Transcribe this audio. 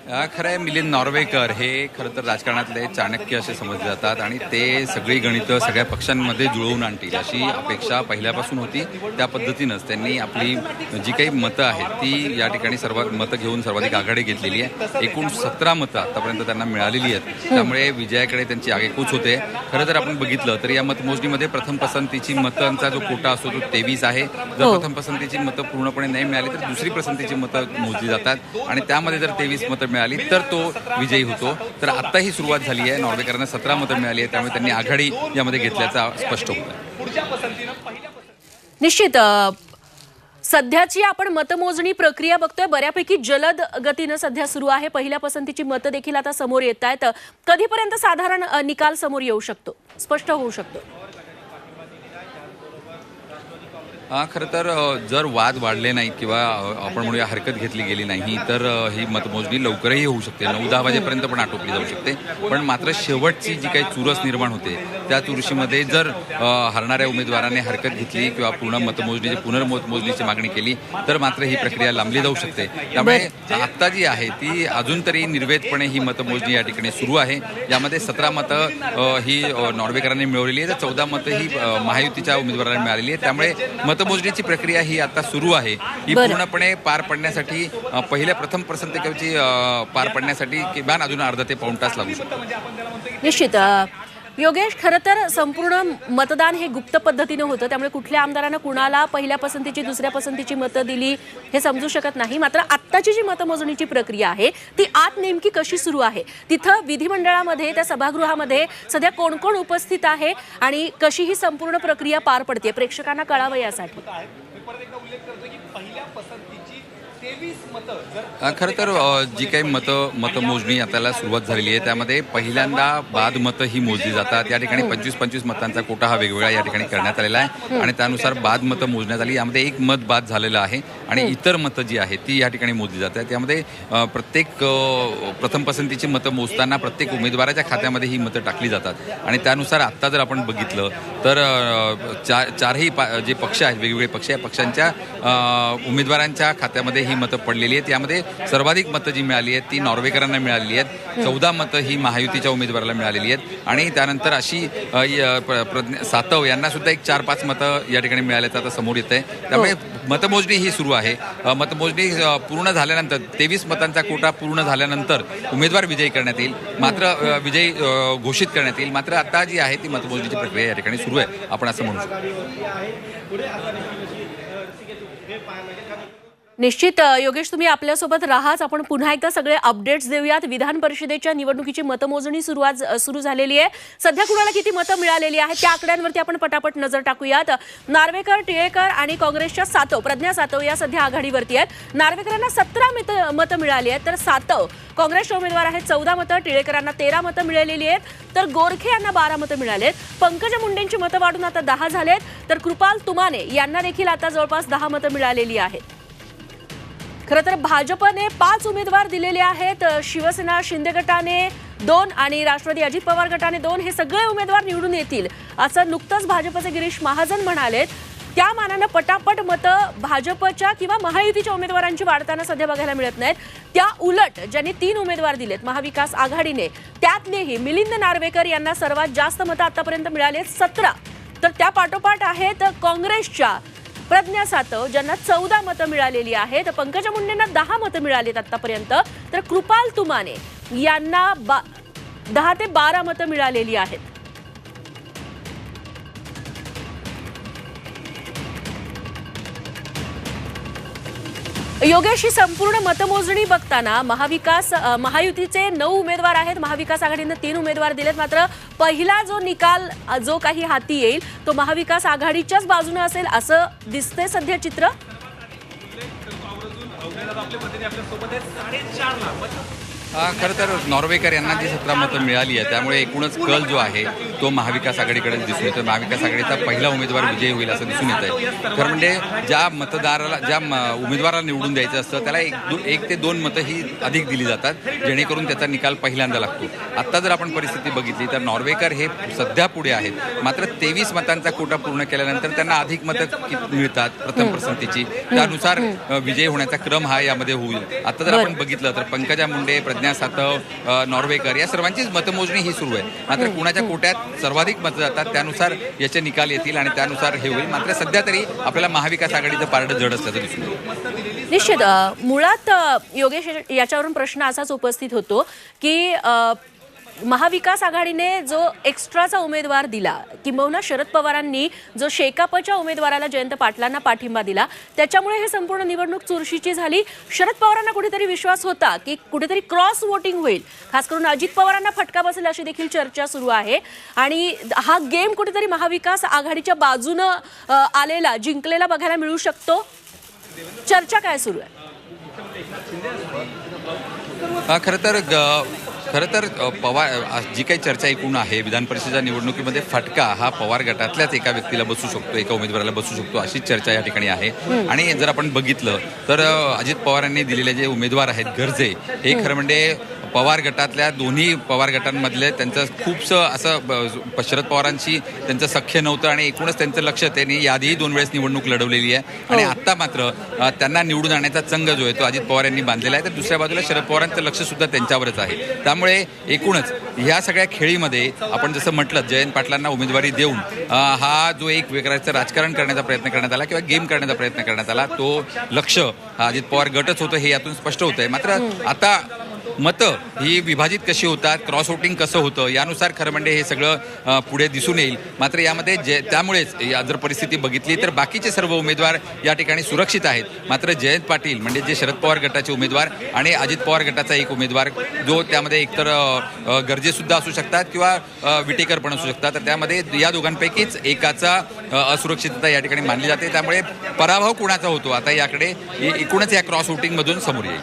खरं आहे, मिलिंद नॉर्वेकर हे खरं तर राजकारणातले चाणक्य असे समजले जातात आणि ते सगळी गणितं सगळ्या पक्षांमध्ये जुळवून आणतील अशी अपेक्षा पहिल्यापासून होती. त्या पद्धतीनंच त्यांनी आपली जी काही मतं आहेत ती या ठिकाणी मतं घेऊन सर्वाधिक आघाडी घेतलेली आहे. एकूण 17 मतं आतापर्यंत त्यांना मिळालेली आहेत. त्यामुळे विजयाकडे त्यांची आगेकूच होते. खरं तर आपण बघितलं तर या मतमोजणीमध्ये प्रथम पसंतीची मतांचा जो कोटा असतो तो 23 आहे. जर प्रथम पसंतीची मतं पूर्णपणे नाही मिळाली तर दुसरी पसंतीची मतं मोजली जातात आणि त्यामध्ये जर 23 मतं मिळाली तर तो विजयी होतो. तर आत्ताही सुरुवात झाली आहे. नॉर्वेकरांना 17 मतं मिळाली आहेत. त्यामुळे त्यांनी आघाडी यामध्ये घेतल्याचा स्पष्ट होत आहे. निश्चित सध्याची आपण मतमोजणी प्रक्रिया बघतोय, बऱ्यापैकी जलद गतीनं सध्या सुरू आहे. पहिल्या पसंतीची मतं देखील आता समोर येत आहेत. कधीपर्यंत साधारण निकाल समोर येऊ शकतो, स्पष्ट होऊ शकतो? खरं तर जर वाद वाढले नाहीत किंवा आपण म्हणूया हरकत घेतली गेली नाही तर ही मतमोजणी लवकरही होऊ शकते. 9-10 वाजेपर्यंत पण आटोपली जाऊ शकते. पण मात्र शेवटची जी काही चुरस निर्माण होते त्या चुरशीमध्ये जर हरणाऱ्या उमेदवाराने हरकत घेतली किंवा पूर्ण मतमोजणीची पुनर्मतमोजणीची मागणी केली तर मात्र ही प्रक्रिया लांबली जाऊ शकते. त्यामुळे आत्ता जी आहे ती अजून तरी निर्वेदपणे ही मतमोजणी या ठिकाणी सुरू आहे. यामध्ये 17 मतं ही नॉर्वेकरांनी मिळवलेली आहे तर 14 मतं ही महायुतीच्या उमेदवारांनी मिळालेली आहे. त्यामुळे मतमोजणीची प्रक्रिया ही आता सुरू आहे. ही पूर्णपणे पार पडण्यासाठी पहिल्या प्रथम पसंतीची पार पडण्यासाठी किमान अजून अर्धा ते पाऊण तास लागू शकतो. निश्चित योगेश, खरं तर संपूर्ण मतदान हे गुप्त पद्धतीने होतं, त्यामुळे कुठल्या आमदारानं कुणाला पहिल्या पसंतीची दुसऱ्या पसंतीची मतं दिली हे समजू शकत नाही. मात्र आत्ताची जी मतमोजणीची प्रक्रिया आहे ती आत नेमकी कशी सुरू आहे, तिथं विधिमंडळामध्ये त्या सभागृहामध्ये सध्या कोण कोण उपस्थित आहे आणि कशी ही संपूर्ण प्रक्रिया पार पडते प्रेक्षकांना कळावं यासाठी? खरं तर जी काही मतमोजणी आताला सुरुवात झालेली आहे त्यामध्ये पहिल्यांदा बाद मतं ही मोजली जातात. या ठिकाणी 25-25 मतांचा कोटा हा वेगवेगळा या ठिकाणी करण्यात आलेला आहे आणि त्यानुसार बाद मतं मोजण्यात आली. यामध्ये एक मत बाद झालेलं आहे आणि इतर मतं जी आहेत ती या ठिकाणी मोजली जातात. त्यामध्ये प्रत्येक प्रथम पसंतीची मतं मोजताना प्रत्येक उमेदवाराच्या खात्यामध्ये ही मतं टाकली जातात आणि त्यानुसार आत्ता जर आपण बघितलं तर चारही जे पक्ष आहेत, वेगवेगळे पक्ष, या पक्षांच्या उमेदवारांच्या खात्यामध्ये ही मतं पडलेली आहेत. यामध्ये सर्वाधिक मतं जी मिळाली आहेत ती नॉर्वेकरांना मिळालेली आहेत. 14 मतं ही महायुतीच्या उमेदवाराला मिळालेली आहेत आणि त्यानंतर अशी सातव यांना सुद्धा एक 4-5 मतं या ठिकाणी मिळाल्याचं आता समोर येत आहे. त्यामुळे मतमोजणी ही सुरू आहे. मतमोजणी पूर्ण झाल्यानंतर 23 मतांचा कोटा पूर्ण झाल्यानंतर उमेदवार विजयी करण्यात येईल, मात्र विजयी घोषित करण्यात येईल. मात्र आता जी आहे ती मतमोजणीची प्रक्रिया या ठिकाणी सुरू आहे, आपण असं म्हणू शकतो. निश्चित योगेश, तुम्ही आपल्यासोबत राहाच. आपण पुन्हा एकदा सगळे अपडेट्स देऊयात. विधान परिषदेच्या निवडणुकीची मतमोजणी सुरू झालेली आहे. सध्या कुणाला किती मतं मिळालेली आहेत त्या आकड्यांवरती आपण पटापट नजर टाकूयात. नार्वेकर, टिळेकर आणि काँग्रेसच्या प्रज्ञा सातव या सध्या आघाडीवरती आहेत. नार्वेकरांना 17 मतं मिळाली आहेत तर सातव काँग्रेसचे उमेदवार आहेत. 14 मतं, टिळेकरांना 13 मतं मिळालेली आहेत तर गोरखे यांना 12 मतं मिळाली आहेत. पंकजा मुंडेंची मतं वाढून आता 10 झालेत तर कृपाल तुमाने यांना देखील आता जवळपास 10 मतं मिळालेली आहेत. खरं तर भाजपने 5 उमेदवार दिलेले आहेत. शिवसेना शिंदे गटाने 2 आणि राष्ट्रवादी अजित पवार गटाने 2. हे सगळे उमेदवार निवडून येतील असं नुकतंच भाजपचे गिरीश महाजन म्हणालेत. त्या मानानं पटापट मतं भाजपच्या किंवा महायुतीच्या उमेदवारांची वाढताना सध्या बघायला मिळत नाहीत. त्या उलट ज्यांनी 3 उमेदवार दिलेत महाविकास आघाडीने, त्यातलेही मिलिंद नार्वेकर यांना सर्वात जास्त मतं आतापर्यंत मिळालेत 17. तर त्या पाठोपाठ आहेत काँग्रेसच्या प्रज्ञा सातव ज्यांना 14 मतं मिळालेली आहेत. पंकजा मुंडेंना 10 मतं मिळालीत आतापर्यंत तर कृपाल तुमाने यांना 10 ते 12 मतं मिळालेली आहेत. योगेश, ही संपूर्ण मतमोजणी बघताना महायुतीचे 9 उमेदवार आहेत. महाविकास आघाडीने 3 उमेदवार दिलेत. मात्र पहिला जो निकाल जो काही हाती येईल तो महाविकास आघाडीच्याच बाजूने असेल असं दिसतंय सध्या चित्र. खरं तर नॉर्वेकर यांना जी 17 मतं मिळाली आहे त्यामुळे एकूणच कल जो आहे तो महाविकास आघाडीकडे दिसून येतो. महाविकास आघाडीचा पहिला उमेदवार विजयी होईल असं दिसून येत आहे. खरं म्हणजे ज्या मतदाराला उमेदवाराला निवडून द्यायचं असतं त्याला एक ते दोन मतं ही अधिक दिली जातात, जेणेकरून त्याचा निकाल पहिल्यांदा लागतो. आत्ता जर आपण परिस्थिती बघितली तर नॉर्वेकर हे सध्या पुढे आहेत, मात्र 23 मतांचा कोटा पूर्ण केल्यानंतर त्यांना अधिक मतं मिळतात प्रथम पसंतीची, त्यानुसार विजयी होण्याचा क्रम हा यामध्ये होईल. आता जर आपण बघितलं तर पंकजा मुंडे, प्रज्ञा सातव, नॉर्वेकर या सर्वांचीच मतमोजणी ही सुरू आहे. मात्र कुणाच्या कोट्यात सर्वाधिक मतं जातात त्यानुसार याचे निकाल येतील आणि त्यानुसार हे होईल. मात्र सध्या तरी आपल्याला महाविकास आघाडीचं पारडं जड असल्याचं दिसून येईल. निश्चित मुळात योगेश याच्यावरून प्रश्न असाच उपस्थित होतो की महाविकास आघाडीने जो एक्स्ट्राचा उमेदवार दिला, किंबहुना शरद पवारांनी जो शेकापच्या उमेदवाराला जयंत पाटलांना पाठिंबा दिला, त्याच्यामुळे हे संपूर्ण निवडणूक चुरशीची झाली. शरद पवारांना कुठेतरी विश्वास होता की कुठेतरी क्रॉस वोटिंग होईल, खास करून अजित पवारांना फटका बसेल अशी देखील चर्चा सुरू आहे. आणि हा गेम कुठेतरी महाविकास आघाडीच्या बाजूनं आलेला जिंकलेला बघायला मिळू शकतो. चर्चा काय सुरू आहे? खरं तर पवार जी काही चर्चा एकूण आहे, विधान परिषदेच्या निवडणुकीमध्ये फटका हा पवार गटातल्याच एका व्यक्तीला बसू शकतो, एका उमेदवाराला बसू शकतो, अशी चर्चा या ठिकाणी आहे. आणि जर आपण बघितलं तर अजित पवारांनी दिलेले जे उमेदवार आहेत गरजे, हे खरं म्हणजे पवार गटातल्या दोन्ही पवार गटांमधले त्यांचं खूपसं असं शरद पवारांशी त्यांचं सख्य नव्हतं आणि एकूणच त्यांचं लक्ष, त्यांनी याआधीही 2 वेळेस निवडणूक लढवलेली आहे आणि आता मात्र त्यांना निवडून आणण्याचा चंग जो आहे तो अजित पवार यांनी बांधलेला आहे. तर दुसऱ्या बाजूला शरद पवारांचं लक्ष सुद्धा त्यांच्यावरच आहे. त्यामुळे एकूणच ह्या सगळ्या खेळीमध्ये आपण जसं म्हटलं, जयंत पाटलांना उमेदवारी देऊन हा जो एक वेगळाचं राजकारण करण्याचा प्रयत्न करण्यात आला किंवा गेम करण्याचा प्रयत्न करण्यात आला, तो लक्ष हा अजित पवार गटच होतं हे यातून स्पष्ट होतंय. मात्र आता मतं ही विभाजित कशी होतात, क्रॉस वोटिंग कसं होतं, यानुसार खरं म्हणजे हे सगळं पुढे दिसून येईल. मात्र यामध्ये त्यामुळेच जर परिस्थिती बघितली तर बाकीचे सर्व उमेदवार या ठिकाणी सुरक्षित आहेत. मात्र जयंत पाटील म्हणजे जे शरद पवार गटाचे उमेदवार आणि अजित पवार गटाचा एक उमेदवार, जो त्यामध्ये एकतर गरजेसुद्धा असू शकतात किंवा विटेकर पण असू शकतात, तर त्यामध्ये या दोघांपैकीच एकाचा असुरक्षितता या ठिकाणी मानली जाते. त्यामुळे पराभव कुणाचा होतो आता याकडे एकूणच या क्रॉस वोटिंगमधून समोर येईल.